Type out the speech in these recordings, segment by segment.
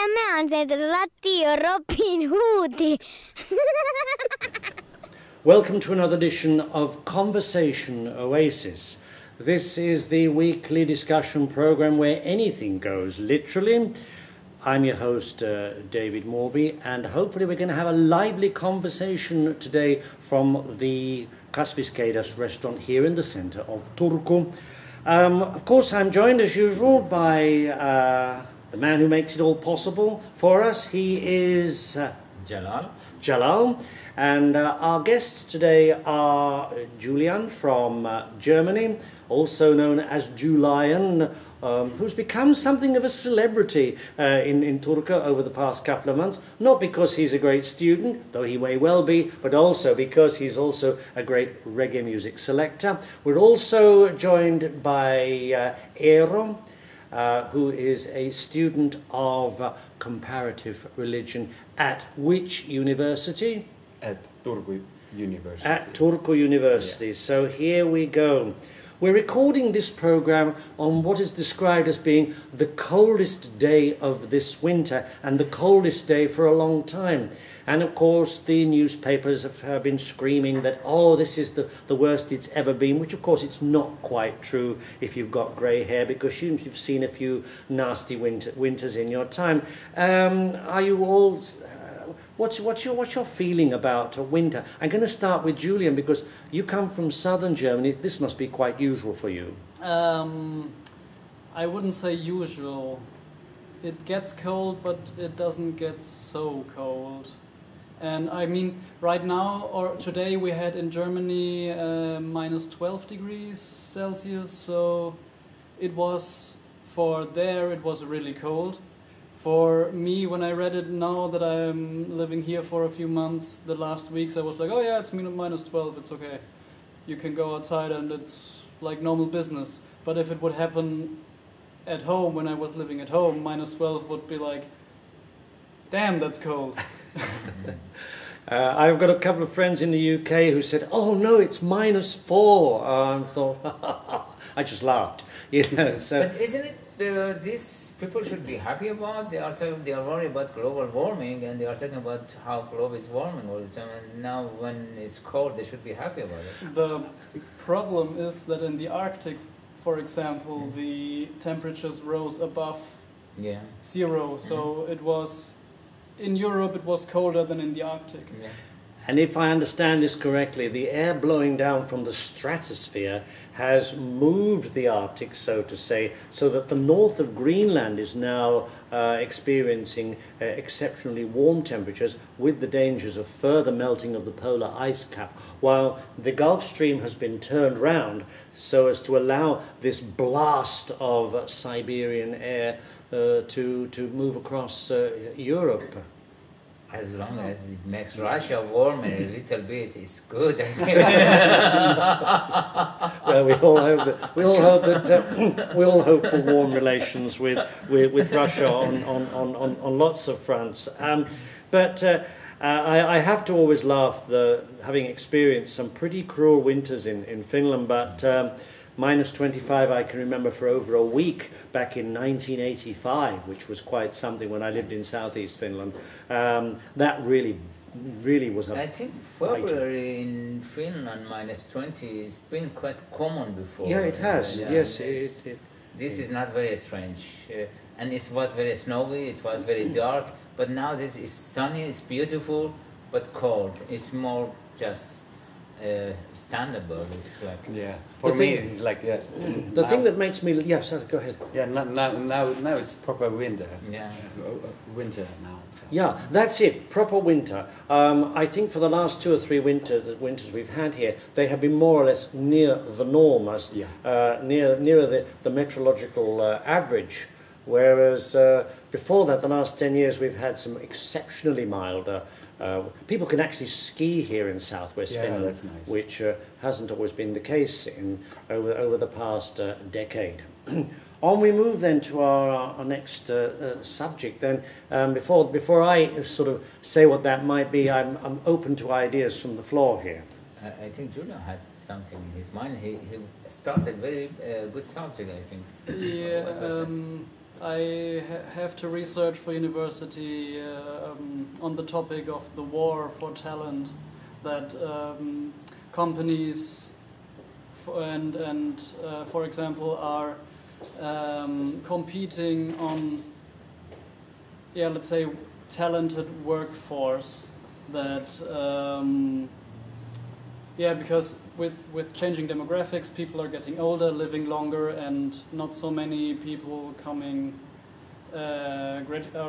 Tämä on se Latio Robin Hoodi. Welcome to another edition of Conversation Oasis. This is the weekly discussion program where anything goes, literally. I'm your host, David Mawby, and hopefully we're going to have a lively conversation today from the Kasviskeidas restaurant here in the centre of Turku. Of course, I'm joined as usual by the man who makes it all possible for us. He is Jalal. And our guests today are Julian from Germany, also known as Julian, who's become something of a celebrity in Turku over the past couple of months, not because he's a great student, though he may well be, but also because he's also a great reggae music selector. We're also joined by Eero, who is a student of comparative religion at which university? At Turku University. At Turku University. Yeah. So here we go. We're recording this program on what is described as being the coldest day of this winter and the coldest day for a long time. And of course the newspapers have been screaming that, oh, this is the worst it's ever been, which of course it's not quite true if you've got grey hair, because you've seen a few nasty winters in your time. Are you all... What's your feeling about winter? I'm going to start with Julian, because you come from southern Germany. This must be quite usual for you. I wouldn't say usual. It gets cold, but it doesn't get so cold. And I mean, right now, or today, we had in Germany minus 12 degrees Celsius. So it was, for there, it was really cold. For me, when I read it now that I'm living here for a few months, the last weeks I was like, oh yeah, it's minus 12, it's okay. You can go outside and it's like normal business. But if it would happen at home, when I was living at home, minus 12 would be like, damn, that's cold. I've got a couple of friends in the UK who said, oh no, it's minus 4. I thought, I just laughed. You know, so. But isn't it this... People should be happy about. They are worried about global warming, and they are talking about how global is warming all the time. And now, when it's cold, they should be happy about it. The problem is that in the Arctic, for example, the temperatures rose above 0. So it was in Europe. It was colder than in the Arctic. Yeah. And if I understand this correctly, the air blowing down from the stratosphere has moved the Arctic, so to say, so that the north of Greenland is now experiencing exceptionally warm temperatures, with the dangers of further melting of the polar ice cap, while the Gulf Stream has been turned round so as to allow this blast of Siberian air to move across Europe. As long as it makes Russia warmer a little bit, it's good. I think. Well, we all hope for warm relations with Russia on lots of fronts. But I have to always laugh, having experienced some pretty cruel winters in Finland. But minus 25, I can remember for over a week back in 1985, which was quite something when I lived in southeast Finland. That really was a... I think February in Finland minus 20 has been quite common before. Yeah, it has. Yes, this is not very strange. And it was very snowy, it was very dark, but now this is sunny, it's beautiful, but cold. It's more just standable. It's like For me, it's like the thing that makes me sorry, go ahead. Yeah, now it's proper winter. Yeah, winter now. So. Yeah, that's it. Proper winter. I think for the last 2 or 3 winters we've had here, they have been more or less near the norm, nearer the meteorological average. Whereas before that, the last 10 years, we've had some exceptionally mild. People can actually ski here in southwest Finland, that's nice. Which hasn't always been the case over the past decade. On we move then to our next subject. Then before I sort of say what that might be, I'm open to ideas from the floor here. I think Julian had something in his mind. He started very good subject, I think. Yeah. have to research for university on the topic of the war for talent, that companies for example are competing on, let's say, talented workforce, that because with changing demographics, people are getting older, living longer, and not so many people coming are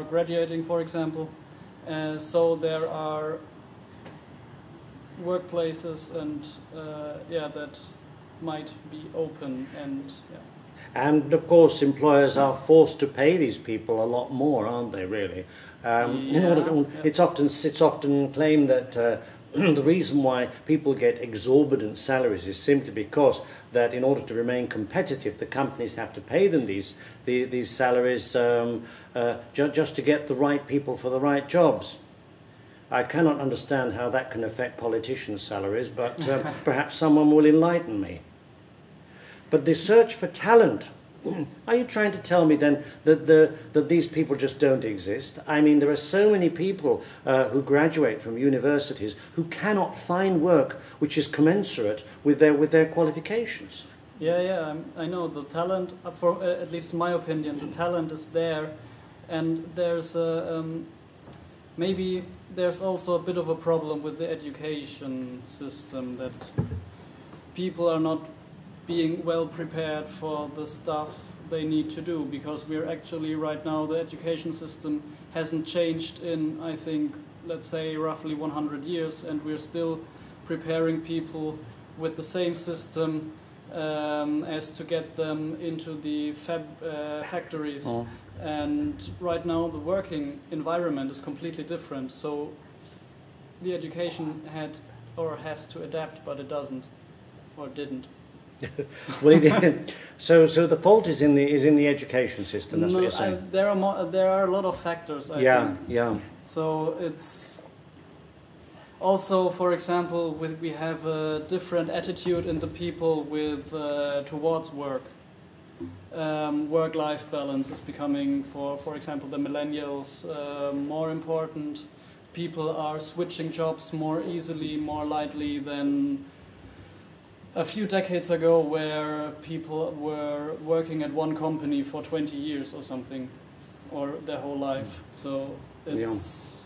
graduating, for example. So there are workplaces and that might be open, and of course employers are forced to pay these people a lot more, aren't they, really? In order to, it's often claimed that the reason why people get exorbitant salaries is simply because that in order to remain competitive, the companies have to pay them these salaries just to get the right people for the right jobs. I cannot understand how that can affect politicians' salaries, but perhaps someone will enlighten me. But the search for talent, are you trying to tell me then that these people just don't exist? I mean, there are so many people who graduate from universities who cannot find work which is commensurate with their qualifications. I know the talent, for at least in my opinion, the talent is there, and there's maybe there's also a bit of a problem with the education system, that people are not being well prepared for the stuff they need to do, because we're actually right now, the education system hasn't changed in, I think, let's say roughly 100 years, and we're still preparing people with the same system as to get them into the factories. Oh. And right now the working environment is completely different, so the education had or has to adapt, but it doesn't, or didn't. Well, so the fault is in the education system. That's what you're saying. There are a lot of factors. I think. Yeah. So it's also, for example, we have a different attitude in the people with towards work. Work-life balance is becoming, for example, the millennials more important. People are switching jobs more easily, more lightly than a few decades ago, where people were working at one company for 20 years or something, or their whole life. So it's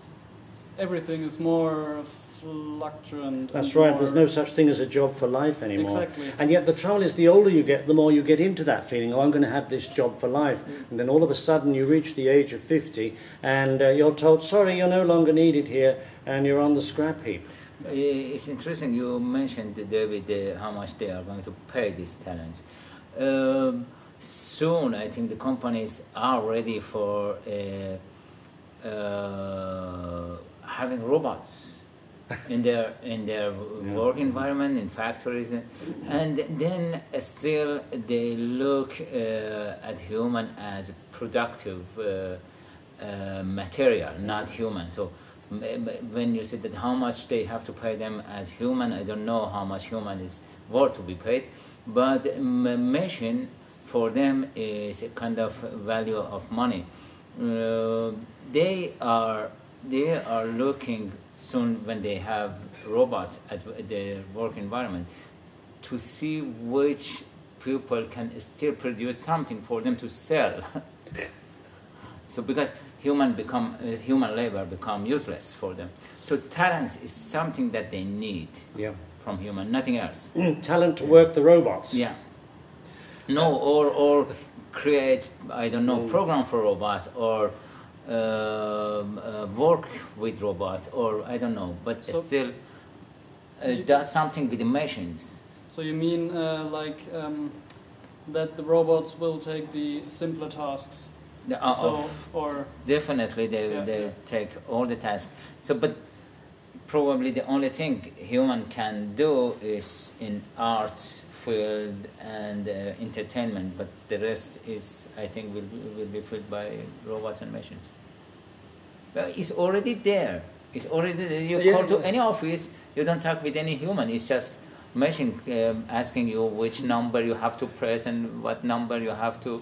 everything is more fluctuant. That's right. There's no such thing as a job for life anymore. Exactly. And yet the trouble is, the older you get, the more you get into that feeling, oh, I'm going to have this job for life. And then all of a sudden you reach the age of 50 and you're told, sorry, you're no longer needed here, and you're on the scrap heap. It's interesting you mentioned, David, how much they are going to pay these talents. Soon, I think the companies are ready for having robots in their work environment, in factories, and then still they look at human as productive material, not human. So when you said that how much they have to pay them as human, I don't know how much human is worth to be paid, but machine for them is a kind of value of money. They are looking soon, when they have robots at the work environment, to see which people can still produce something for them to sell. So because human labor become useless for them. So talent is something that they need from human, nothing else. Talent to work the robots. Yeah. No, or create, I don't know, program for robots, or work with robots, or I don't know, but so still does something with the machines. So you mean that the robots will take the simpler tasks? Or definitely they take all the tasks. So, but probably the only thing human can do is in arts field and entertainment, but the rest is, I think, will be filled by robots and machines. Well, it's already there. It's already there. You call to any office, you don't talk with any human. It's just machine asking you which number you have to press and what number you have to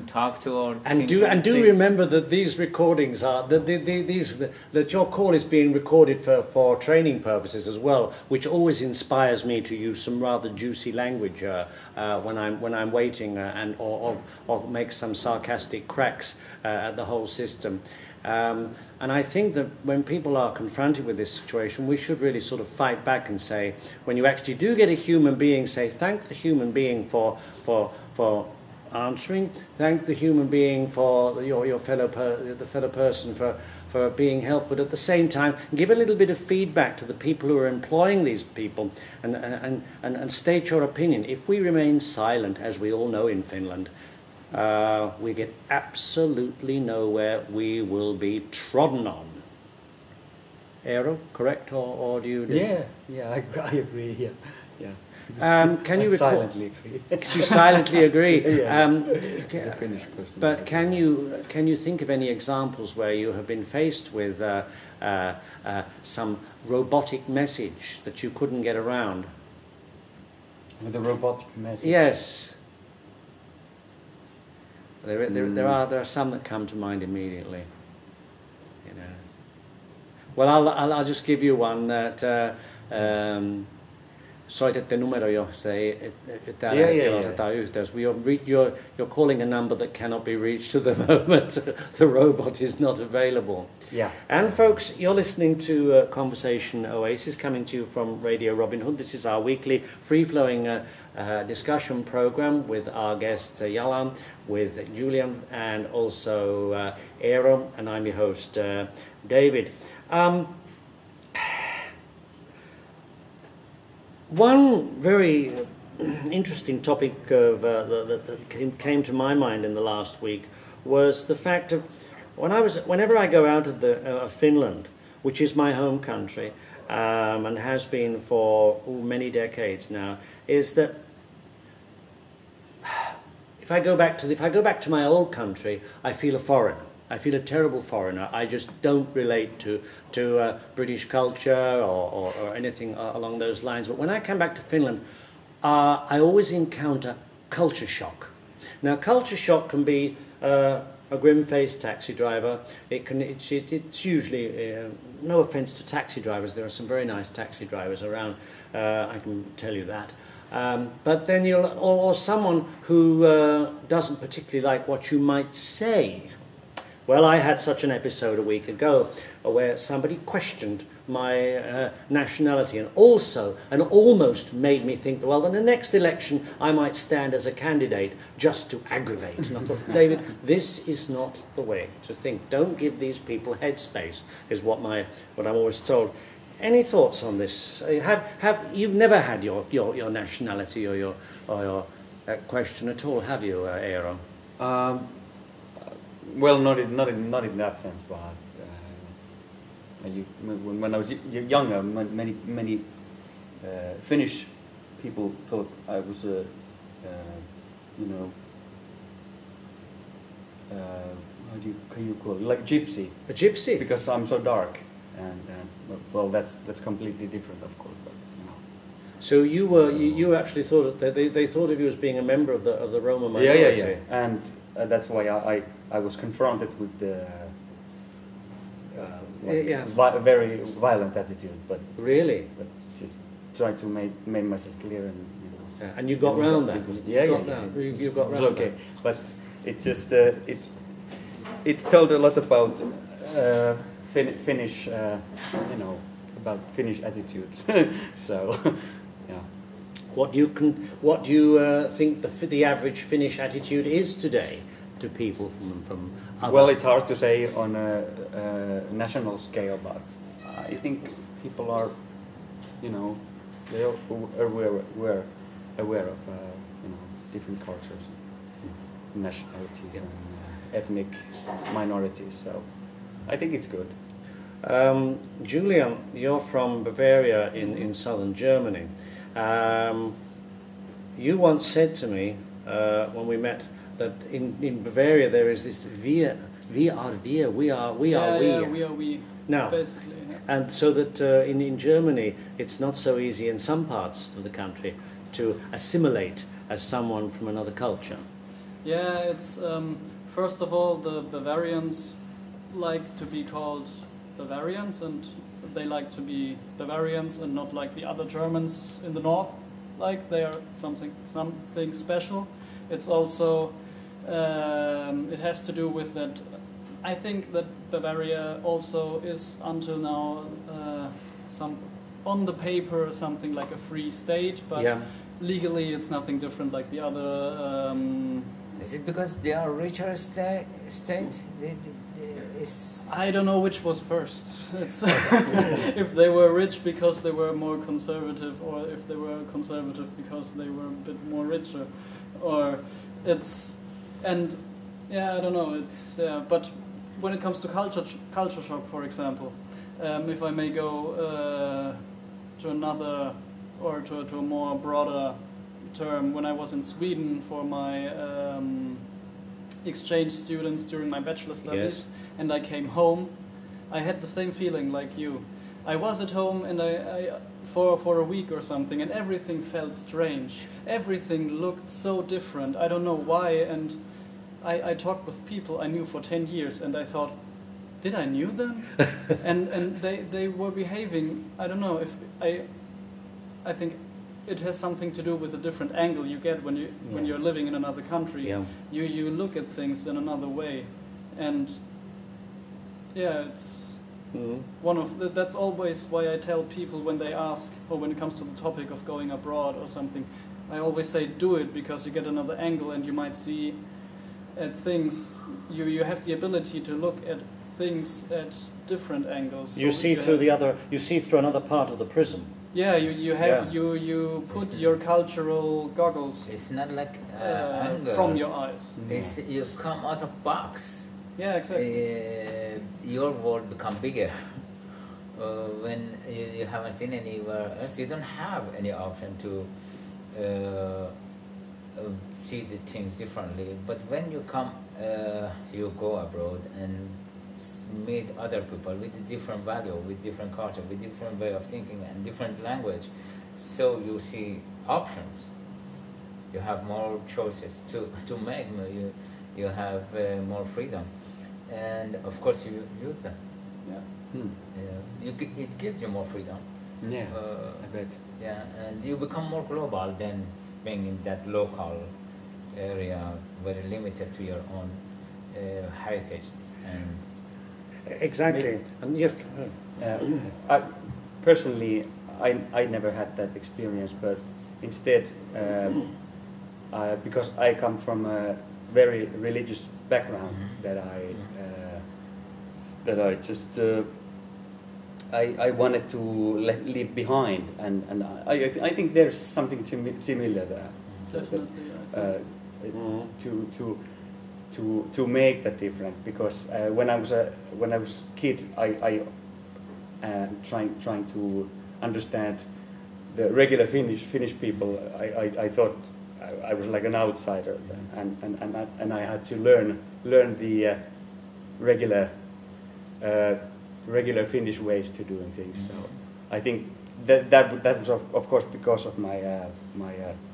talk to or And do remember that these recordings are that your call is being recorded for training purposes as well, which always inspires me to use some rather juicy language when I'm waiting and or make some sarcastic cracks at the whole system. And I think that when people are confronted with this situation, we should really sort of fight back and say, when you actually do get a human being, say thank the human being for answering, thank the human being for your fellow person for being helped, but at the same time give a little bit of feedback to the people who are employing these people and state your opinion. If we remain silent, as we all know in Finland, we get absolutely nowhere. We will be trodden on. Eero, correct, or do you? Yeah, I agree. Yeah. Can you silently agree? You silently agree. As a Finnish person. But can you think of any examples where you have been faced with some robotic message that you couldn't get around? With a robotic message? Yes. There are some that come to mind immediately. You know. Well, I'll just give you one that. Soitatte numero, jos ei tällä hetkellä otetaan yhteys. You're calling a number that cannot be reached at the moment. The robot is not available. Yeah. And folks, you're listening to Conversation Oasis, coming to you from Radio Robin Hood. This is our weekly free-flowing discussion program with our guests Jalal, with Julian, and also Eero, and I'm your host David. One very interesting topic that came to my mind in the last week was the fact of whenever I go out of Finland, which is my home country and has been for many decades now, is that if I go back to my old country, I feel a foreigner. I feel a terrible foreigner. I just don't relate to British culture or anything along those lines. But when I come back to Finland, I always encounter culture shock. Now, culture shock can be a grim-faced taxi driver. It's usually, no offence to taxi drivers, there are some very nice taxi drivers around, I can tell you that. But then or someone who doesn't particularly like what you might say. Well, I had such an episode a week ago where somebody questioned my nationality and almost made me think, well, in the next election I might stand as a candidate just to aggravate. And I thought, David, this is not the way to think. Don't give these people headspace, is what I'm always told. Any thoughts on this? You've never had your nationality or your question at all, have you, Eero? Well, not in that sense, but when I was younger, many Finnish people thought I was can you call it, like gypsy? A gypsy? Because I'm so dark, and well, that's completely different, of course, but you know. So you actually thought that they thought of you as being a member of the Roma minority. Yeah, and that's why I was confronted with the very violent attitude, but really, but just trying to make myself clear, and you know. Yeah, and you got round that. You got round. Okay, but it just it told a lot about Finnish, about Finnish attitudes. So, yeah. What do you think the average Finnish attitude is today to people from other? Well, it's hard to say on a national scale, but I think people are, they are aware of different cultures, and nationalities, and ethnic minorities. So, I think it's good. Julian, you're from Bavaria in southern Germany. You once said to me when we met that in Bavaria there is this we are we. Now, basically. Yeah. and so that in Germany it's not so easy in some parts of the country to assimilate as someone from another culture. Yeah, it's first of all the Bavarians like to be called Bavarians, and they like to be Bavarians and not like the other Germans in the north. Like they are something special. It's also it has to do with that. I think that Bavaria also is until now on the paper something like a free state, but legally it's nothing different like the other. Is it because they are richer state? I don't know which was first. It's if they were rich because they were more conservative, or if they were conservative because they were a bit more richer, or it's and I don't know. It's but when it comes to culture shock, for example, if I may go to another or to a more broader term, when I was in Sweden for my exchange students during my bachelor studies, and I came home, I had the same feeling like you. I was at home and I for a week or something, and everything felt strange. Everything looked so different. I don't know why. And I talked with people I knew for 10 years, and I thought, did I knew them? and they were behaving. I don't know if I think it has something to do with a different angle you get when you're living in another country. You look at things in another way, and it's one of that's always why I tell people when they ask, or when it comes to the topic of going abroad or something, I always say do it, because you get another angle and you might see at things. You have the ability to look at things at different angles. You see through another part of the prism. Yeah, you put your cultural goggles. It's not like from your eyes. You come out of box. Yeah, exactly. Your world become bigger. When you haven't seen anywhere else, you don't have any option to see the things differently. But when you come, you go abroad and meet other people with a different value, with different culture, with different way of thinking and different language. So you see options. You have more choices to make. You have more freedom, and of course you use them. It gives you more freedom. Yeah, I bet. Yeah, and you become more global than being in that local area, very limited to your own heritages. And exactly. And yes, I personally, I never had that experience, but instead, because I come from a very religious background, that I just I wanted to leave behind, and I think there's something similar there. Definitely, to make that different, because when I was kid, I trying to understand the regular Finnish people. I thought I was like an outsider, and I had to learn the regular Finnish ways to doing things. So I think that was of course because of my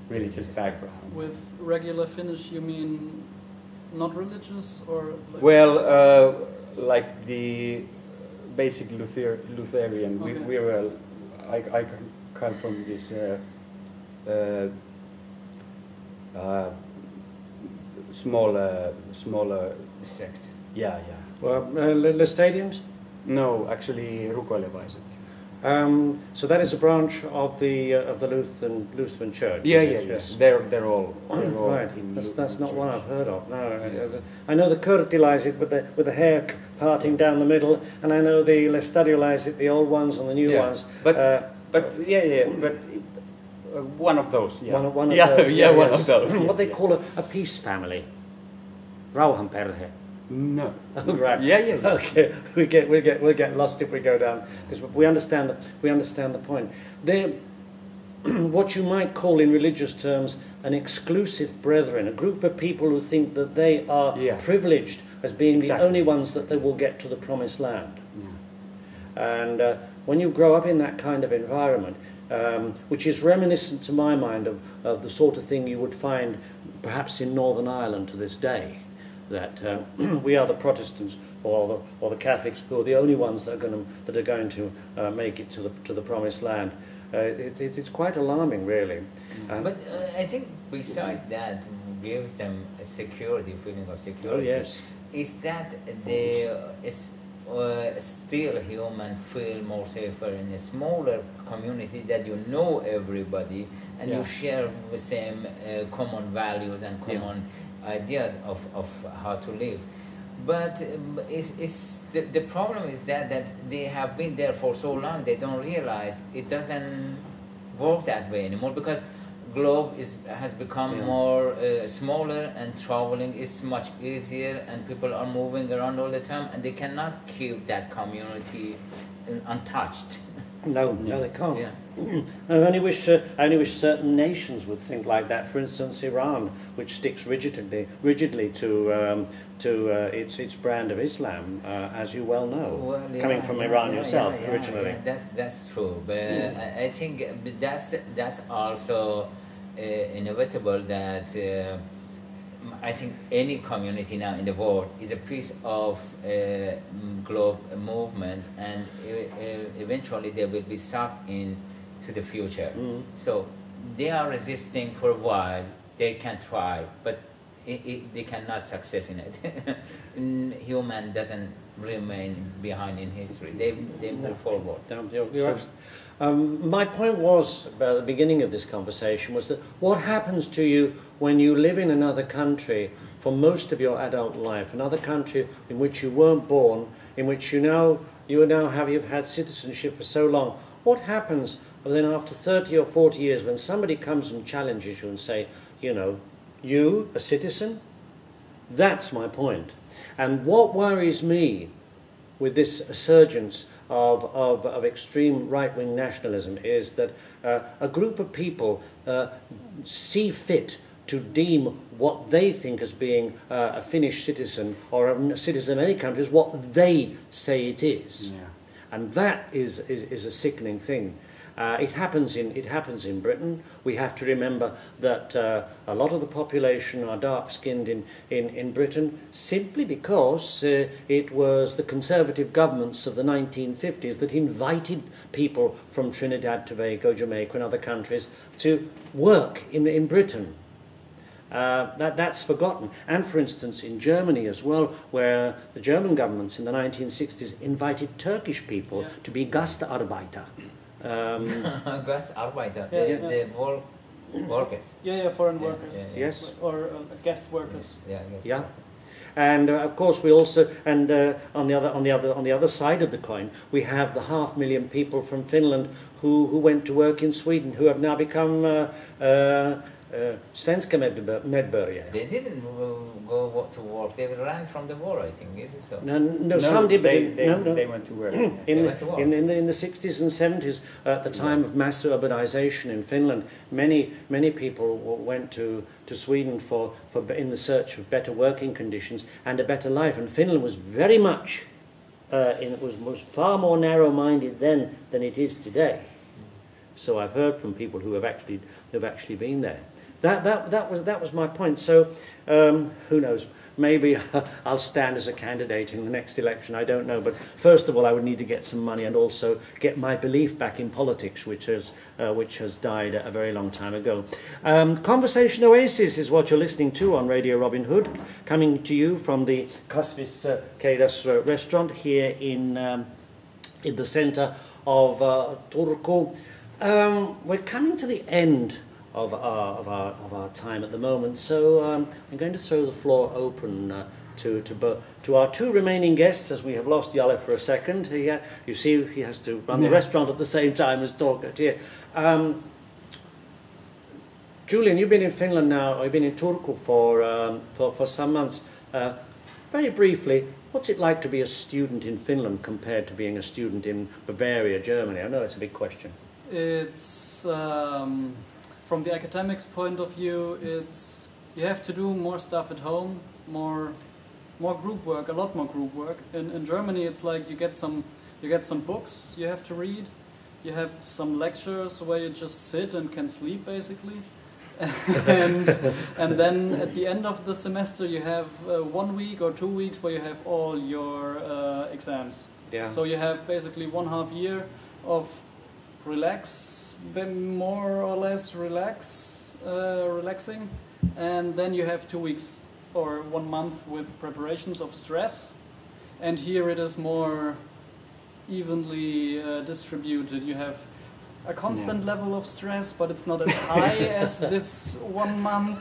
religious background. With regular Finnish, you mean not religious, or? Like well, like the basic Lutheran. Okay. We were. I come from this smaller sect. Yeah. well, Lestadians. No, actually, rukoilevaiset. So that is a branch of the Lutheran Church. Yes. They're all right. in That's not Church. one I've heard of. No, I know the Kurtilaiset with the hair parting down the middle, and I know the Lestadiolaiset, the old ones and the new ones. But one of those. Yeah. One of one of those. What they call a peace family. Rauhanperhe. No. Oh, right. Yeah. Okay, we'll get lost if we go down, because we understand the point. They're what you might call in religious terms an exclusive brethren, a group of people who think that they are privileged as being the only ones that they will get to the promised land. And when you grow up in that kind of environment, which is reminiscent to my mind of the sort of thing you would find perhaps in Northern Ireland to this day, that we are the Protestants or the Catholics who are the only ones that are going to make it to the promised land. It's quite alarming, really. But I think besides that, gives them a feeling of security. Oh yes. Is that they still human feel more safer in a smaller community that you know everybody and you share the same common values and common ideas of how to live. But the problem is that they have been there for so long, they don't realize it doesn't work that way anymore, because globe has become more smaller and traveling is much easier and people are moving around all the time and they cannot keep that community untouched. No, they can't. Yeah. I only wish certain nations would think like that. For instance, Iran, which sticks rigidly to its brand of Islam, as you well know, coming from Iran yourself originally. That's true, but I think that's also inevitable that I think any community now in the world is a piece of globe movement, and eventually they will be sucked into the future. So they are resisting for a while. They can try, but they cannot success in it. Human doesn't remain behind in history. They move forward. My point was, about the beginning of this conversation, was that what happens to you when you live in another country for most of your adult life, another country in which you weren't born, in which you've had citizenship for so long. What happens then after 30 or 40 years when somebody comes and challenges you and say, you, a citizen? That's my point. And what worries me with this resurgence of extreme right-wing nationalism is that a group of people see fit to deem what they think as being a Finnish citizen or a citizen of any country is what they say it is. Yeah. And that is a sickening thing. It happens in Britain. We have to remember that a lot of the population are dark-skinned in Britain simply because it was the conservative governments of the 1950s that invited people from Trinidad, Tobago, Jamaica and other countries to work in Britain. That's forgotten. And for instance in Germany as well, where the German governments in the 1960s invited Turkish people to be Gastarbeiter. Gastarbeiter, the workers. Foreign workers. Yes. Or guest workers. Yeah. And of course we also, and on the other side of the coin, we have the 500,000 people from Finland who went to work in Sweden, who have now become svenska medborgare. They didn't go to work. They ran from the war, I think. Is it so? No, some did, but they went to work. In the 60s and 70s, at the time of mass urbanization in Finland, many people went to Sweden for in the search of better working conditions and a better life. And Finland was very much was far more narrow-minded then than it is today. So I've heard from people who have actually been there. That was my point. So who knows? Maybe I'll stand as a candidate in the next election. I don't know. But first of all, I would need to get some money and also get my belief back in politics, which has died a very long time ago. Conversation Oasis is what you're listening to on Radio Robin Hood, coming to you from the Kasviskeidas restaurant here in the centre of Turku. We're coming to the end of our time at the moment, so I'm going to throw the floor open to our two remaining guests, as we have lost Jalle for a second. You see, he has to run the restaurant at the same time as talk here. Julian, you've been in Finland now, or you've been in Turku for some months. Very briefly, what's it like to be a student in Finland compared to being a student in Bavaria, Germany? I know it's a big question. It's from the academics point of view, you have to do more stuff at home, more group work, a lot more group work. In Germany, it's like you get some books you have to read, you have some lectures where you just sit and can sleep basically. and then at the end of the semester you have 1 week or 2 weeks where you have all your exams. Yeah. So you have basically 1.5 year of more or less relaxing, and then you have 2 weeks or 1 month with preparations of stress, and here it is more evenly distributed. You have a constant level of stress, but it's not as high as this 1 month.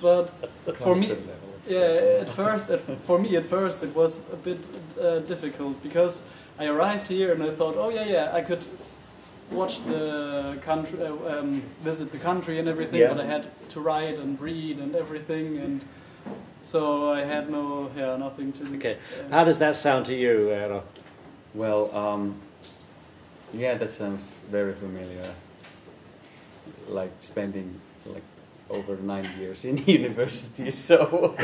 But for me, at first it was a bit difficult, because I arrived here and I thought, oh yeah, I could watch the country, visit the country and everything, but I had to write and read and everything, and so I had nothing to do. Okay, how does that sound to you, Eero? Well, yeah, that sounds very familiar. Like spending like over 9 years in university, so...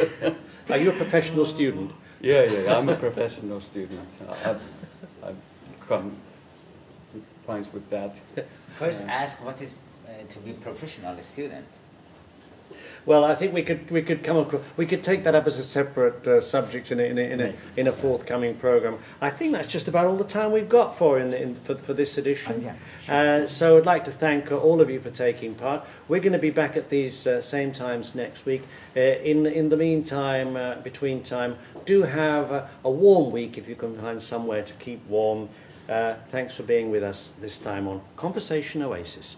Are you a professional student? Yeah, I'm a professional student. I've come fine with that. First, ask what is to be professional student. Well, I think we could come across, we could take that up as a separate subject in a forthcoming program. I think that's just about all the time we've got for this edition. Yeah, sure. So I'd like to thank all of you for taking part. We're going to be back at these same times next week. In the meantime, between time, do have a warm week if you can find somewhere to keep warm. Thanks for being with us this time on Conversation Oasis.